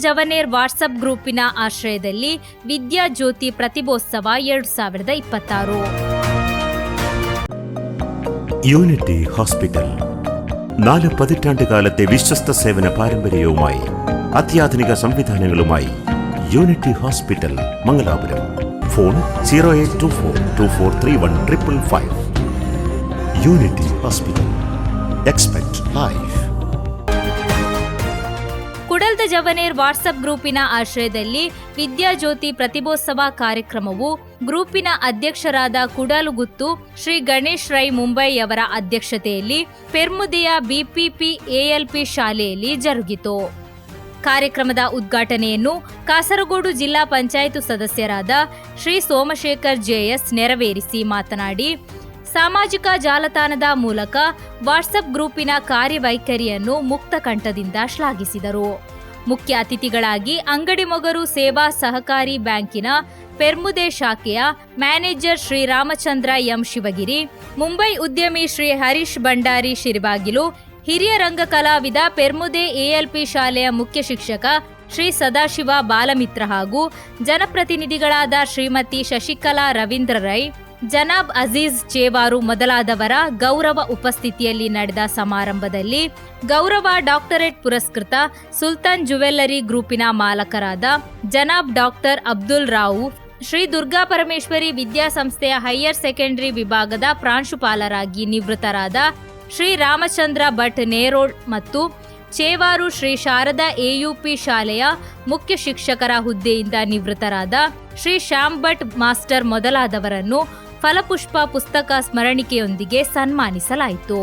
ಜವನೇರ್ WhatsApp ಗ್ರೂಪಿನ ಆಶ್ರಯದಲ್ಲಿ ವಿದ್ಯಾ ಜ್ಯೋತಿ ಪ್ರತಿಭೋತ್ಸವ 2026. Unity hospital 4 പതിറ്റാണ്ടുകാലത്തെ വിശ്വസ്ത സേവന പാരമ്പര്യവുമായി അത്യാധുനിക സംവിധാനങ്ങളുമായി unity hospital Mangalapuram. Phone 0824243155. Unity hospital. Expect life. ಕುಡಲ್ದ ಜವನೇರ್ ವಾಟ್ಸಪ್ ಗ್ರೂಪಿನ ಆಶ್ರಯದಲ್ಲಿ ವಿದ್ಯಾ ಜ್ಯೋತಿ ಪ್ರತಿಭೋತ್ಸವ ಕಾರ್ಯಕ್ರಮವು ಗ್ರೂಪಿನ ಅಧ್ಯಕ್ಷರಾದ ಕುಡಾಲುಗುತ್ತು ಶ್ರೀ ಗಣೇಶ್ ರೈ ಮುಂಬೈಯವರ ಅಧ್ಯಕ್ಷತೆಯಲ್ಲಿ ಪೆರ್ಮುದೆಯ ಬಿಪಿಪಿ ಎಎಲ್ಪಿ ಶಾಲೆಯಲ್ಲಿ ಜರುಗಿತು. ಕಾರ್ಯಕ್ರಮದ ಉದ್ಘಾಟನೆಯನ್ನು ಕಾಸರಗೋಡು ಜಿಲ್ಲಾ ಪಂಚಾಯತ್ ಸದಸ್ಯರಾದ ಶ್ರೀ ಸೋಮಶೇಖರ್ ಜೆಎಸ್ ನೆರವೇರಿಸಿ ಮಾತನಾಡಿ, ಸಾಮಾಜಿಕ ಜಾಲತಾಣದ ಮೂಲಕ ವಾಟ್ಸಪ್ ಗ್ರೂಪಿನ ಕಾರ್ಯವೈಖರಿಯನ್ನು ಮುಕ್ತ ಕಂಠದಿಂದ ಶ್ಲಾಘಿಸಿದರು. ಮುಖ್ಯ ಅತಿಥಿಗಳಾಗಿ ಅಂಗಡಿ ಮೊಗರು ಸೇವಾ ಸಹಕಾರಿ ಬ್ಯಾಂಕಿನ ಪೆರ್ಮುದೆ ಶಾಖೆಯ ಮ್ಯಾನೇಜರ್ ಶ್ರೀ ರಾಮಚಂದ್ರ ಎಂ ಶಿವಗಿರಿ, ಮುಂಬೈ ಉದ್ಯಮಿ ಶ್ರೀ ಹರೀಶ್ ಭಂಡಾರಿ ಶಿರಿಬಾಗಿಲು, ಹಿರಿಯ ರಂಗ ಕಲಾವಿದ ಪೆರ್ಮುದೆ ಎಎಲ್ಪಿ ಶಾಲೆಯ ಮುಖ್ಯ ಶಿಕ್ಷಕ ಶ್ರೀ ಸದಾಶಿವ ಬಾಲಮಿತ್ರ ಹಾಗೂ ಜನಪ್ರತಿನಿಧಿಗಳಾದ ಶ್ರೀಮತಿ ಶಶಿಕಲಾ ರವೀಂದ್ರ ರೈ, ಜನಾಬ್ ಅಜೀಜ್ ಚೇವಾರು ಮೊದಲಾದವರ ಗೌರವ ಉಪಸ್ಥಿತಿಯಲ್ಲಿ ನಡೆದ ಸಮಾರಂಭದಲ್ಲಿ ಗೌರವ ಡಾಕ್ಟರೇಟ್ ಪುರಸ್ಕೃತ ಸುಲ್ತಾನ್ ಜುವೆಲ್ಲರಿ ಗ್ರೂಪಿನ ಮಾಲಕರಾದ ಜನಾಬ್ ಡಾಕ್ಟರ್ ಅಬ್ದುಲ್ ರಾವು, ಶ್ರೀ ದುರ್ಗಾ ಪರಮೇಶ್ವರಿ ವಿದ್ಯಾಸಂಸ್ಥೆಯ ಹೈಯರ್ ಸೆಕೆಂಡರಿ ವಿಭಾಗದ ಪ್ರಾಂಶುಪಾಲರಾಗಿ ನಿವೃತ್ತರಾದ ಶ್ರೀ ರಾಮಚಂದ್ರ ಭಟ್ ನೇರೋಡ್ ಮತ್ತು ಚೇವಾರು ಶ್ರೀ ಶಾರದಾ ಎಯುಪಿ ಶಾಲೆಯ ಮುಖ್ಯ ಶಿಕ್ಷಕರ ಹುದ್ದೆಯಿಂದ ನಿವೃತ್ತರಾದ ಶ್ರೀ ಶ್ಯಾಮ್ ಭಟ್ ಮಾಸ್ಟರ್ ಮೊದಲಾದವರನ್ನು ಫಲಪುಷ್ಪ ಪುಸ್ತಕ ಸ್ಮರಣಿಕೆಯೊಂದಿಗೆ ಸನ್ಮಾನಿಸಲಾಯಿತು.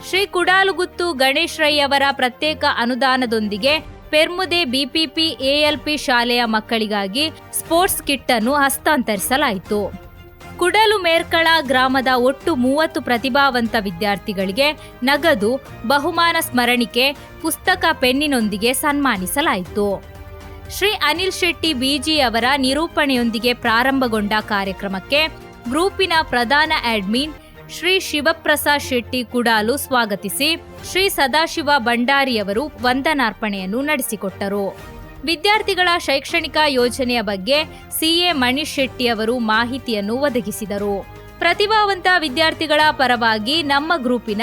ಶ್ರೀ ಕುಡಾಲುಗುತ್ತು ಗಣೇಶ್ ರೈ ಅವರ ಪ್ರತ್ಯೇಕ ಅನುದಾನದೊಂದಿಗೆ ಪೆರ್ಮುದೆ ಬಿಪಿಪಿ ಎಎಲ್ಪಿ ಶಾಲೆಯ ಮಕ್ಕಳಿಗಾಗಿ ಸ್ಪೋರ್ಟ್ಸ್ ಕಿಟ್ ಅನ್ನು ಹಸ್ತಾಂತರಿಸಲಾಯಿತು. ಕುಡಲು ಮೇರ್ಕಳ ಗ್ರಾಮದ ಒಟ್ಟು 30 ಪ್ರತಿಭಾವಂತ ವಿದ್ಯಾರ್ಥಿಗಳಿಗೆ ನಗದು, ಬಹುಮಾನ ಸ್ಮರಣಿಕೆ, ಪುಸ್ತಕ, ಪೆನ್ನಿನೊಂದಿಗೆ ಸನ್ಮಾನಿಸಲಾಯಿತು. ಶ್ರೀ ಅನಿಲ್ ಶೆಟ್ಟಿ ಬಿಜಿ ಅವರ ನಿರೂಪಣೆಯೊಂದಿಗೆ ಪ್ರಾರಂಭಗೊಂಡ ಕಾರ್ಯಕ್ರಮಕ್ಕೆ ಗ್ರೂಪಿನ ಪ್ರಧಾನ ಅಡ್ಮಿನ್ ಶ್ರೀ ಶಿವಪ್ರಸಾದ್ ಶೆಟ್ಟಿ ಕುಡಾಲು ಸ್ವಾಗತಿಸಿ, ಶ್ರೀ ಸದಾಶಿವ ಭಂಡಾರಿಯವರು ವಂದನಾರ್ಪಣೆಯನ್ನು ನಡೆಸಿಕೊಟ್ಟರು. ವಿದ್ಯಾರ್ಥಿಗಳ ಶೈಕ್ಷಣಿಕ ಯೋಜನೆಯ ಬಗ್ಗೆ ಸಿಎ ಮಣೀಶ್ ಶೆಟ್ಟಿ ಅವರು ಮಾಹಿತಿಯನ್ನು ಒದಗಿಸಿದರು. ಪ್ರತಿಭಾವಂತ ವಿದ್ಯಾರ್ಥಿಗಳ ಪರವಾಗಿ ನಮ್ಮ ಗ್ರೂಪಿನ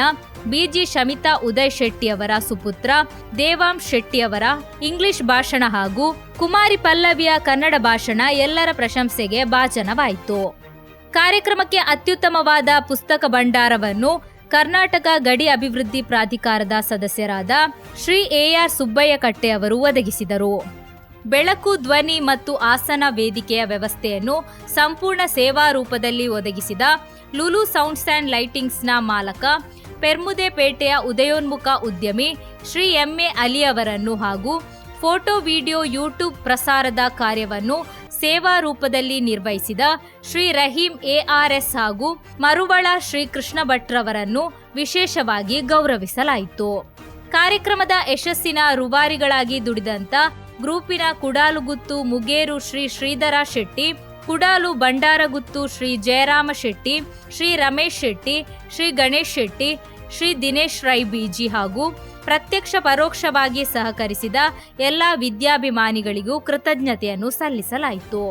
ಬಿಜಿ ಶಮಿತಾ ಉದಯ್ ಶೆಟ್ಟಿ ಅವರ ಸುಪುತ್ರ ದೇವಾಂಶ್ ಶೆಟ್ಟಿ ಅವರ ಇಂಗ್ಲಿಷ್ ಭಾಷಣ ಹಾಗೂ ಕುಮಾರಿ ಪಲ್ಲವಿಯ ಕನ್ನಡ ಭಾಷಣ ಎಲ್ಲರ ಪ್ರಶಂಸೆಗೆ ಭಾಜನವಾಯಿತು. ಕಾರ್ಯಕ್ರಮಕ್ಕೆ ಅತ್ಯುತ್ತಮವಾದ ಪುಸ್ತಕ ಭಂಡಾರವನ್ನು ಕರ್ನಾಟಕ ಗಡಿ ಅಭಿವೃದ್ಧಿ ಪ್ರಾಧಿಕಾರದ ಸದಸ್ಯರಾದ ಶ್ರೀ ಎಆರ್ ಸುಬ್ಬಯ್ಯ ಕಟ್ಟೆ ಅವರು ಒದಗಿಸಿದರು. ಬೆಳಕು, ಧ್ವನಿ ಮತ್ತು ಆಸನ ವೇದಿಕೆಯ ವ್ಯವಸ್ಥೆಯನ್ನು ಸಂಪೂರ್ಣ ಸೇವಾ ರೂಪದಲ್ಲಿ ಒದಗಿಸಿದ ಲುಲು ಸೌಂಡ್ಸ್ ಅಂಡ್ ಲೈಟಿಂಗ್ಸ್ನ ಮಾಲಕ, ಪೆರ್ಮುದೆ ಪೇಟೆಯ ಉದಯೋನ್ಮುಖ ಉದ್ಯಮಿ ಶ್ರೀ ಎಂಎ ಅಲಿ ಅವರನ್ನು ಹಾಗೂ ಫೋಟೋ, ವಿಡಿಯೋ, ಯೂಟ್ಯೂಬ್ ಪ್ರಸಾರದ ಕಾರ್ಯವನ್ನು ಸೇವಾ ರೂಪದಲ್ಲಿ ನಿರ್ವಹಿಸಿದ ಶ್ರೀ ರಹೀಂ ಎಆರ್ಎಸ್ ಹಾಗೂ ಮರುವಳ ಶ್ರೀ ಕೃಷ್ಣ ಭಟ್ರವರನ್ನು ವಿಶೇಷವಾಗಿ ಗೌರವಿಸಲಾಯಿತು. ಕಾರ್ಯಕ್ರಮದ ಯಶಸ್ಸಿನ ರೂವಾರಿಗಳಾಗಿ ದುಡಿದಂತ ಗ್ರೂಪಿನ ಕುಡಾಲುಗುತ್ತು ಮುಗೇರು ಶ್ರೀ ಶ್ರೀಧರ ಶೆಟ್ಟಿ, ಕುಡಾಲು ಬಂಡಾರಗುತ್ತು ಶ್ರೀ ಜಯರಾಮ ಶೆಟ್ಟಿ, ಶ್ರೀ ರಮೇಶ್ ಶೆಟ್ಟಿ, ಶ್ರೀ ಗಣೇಶ್ ಶೆಟ್ಟಿ, ಶ್ರೀ ದಿನೇಶ್ ರೈ ಬಿಜಿ ಹಾಗೂ ಪ್ರತ್ಯಕ್ಷ ಪರೋಕ್ಷವಾಗಿ ಸಹಕರಿಸಿದ ಎಲ್ಲ ವಿದ್ಯಾಭಿಮಾನಿಗಳಿಗೂ ಕೃತಜ್ಞತೆಯನ್ನು ಸಲ್ಲಿಸಲಾಯಿತು.